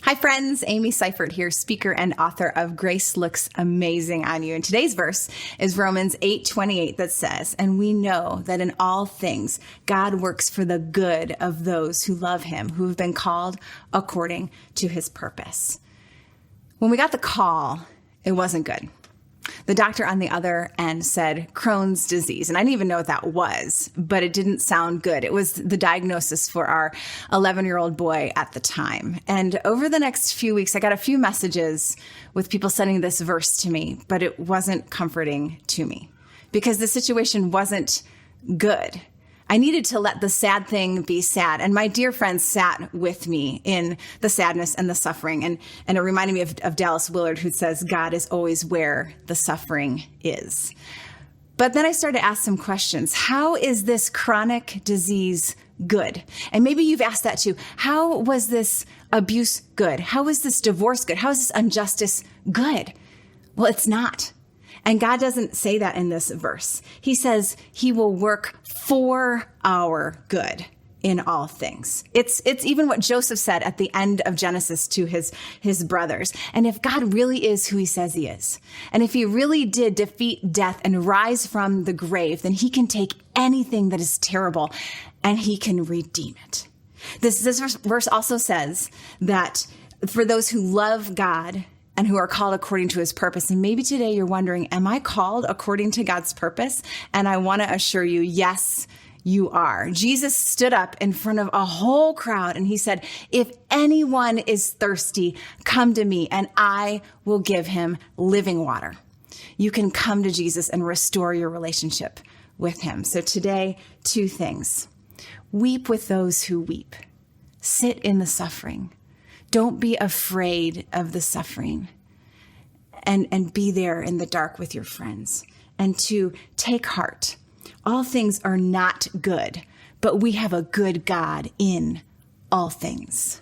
Hi friends, Amy Seifert here, speaker and author of Grace Looks Amazing on You. And today's verse is Romans 8:28 that says, "And we know that in all things God works for the good of those who love him, who have been called according to his purpose." When we got the call, it wasn't good. The doctor on the other end said Crohn's disease, and I didn't even know what that was, but it didn't sound good. It was the diagnosis for our 11-year-old boy at the time. And over the next few weeks, I got a few messages with people sending this verse to me, but it wasn't comforting to me because the situation wasn't good. I needed to let the sad thing be sad. And my dear friends sat with me in the sadness and the suffering. And it reminded me of Dallas Willard, who says, God is always where the suffering is. But then I started to ask some questions. How is this chronic disease good? And maybe you've asked that too. How was this abuse good? How is this divorce good? How is this injustice good? Well, it's not. And God doesn't say that in this verse. He says he will work for our good in all things. It's even what Joseph said at the end of Genesis to his brothers. And if God really is who he says he is, and if he really did defeat death and rise from the grave, then he can take anything that is terrible and he can redeem it. This verse also says that for those who love God and who are called according to his purpose. And maybe today you're wondering, am I called according to God's purpose? And I want to assure you, yes, you are. Jesus stood up in front of a whole crowd and he said, if anyone is thirsty, come to me and I will give him living water. You can come to Jesus and restore your relationship with him. So today, two things. Weep with those who weep. Sit in the suffering. Don't be afraid of the suffering and be there in the dark with your friends. And to take heart. All things are not good, but we have a good God in all things.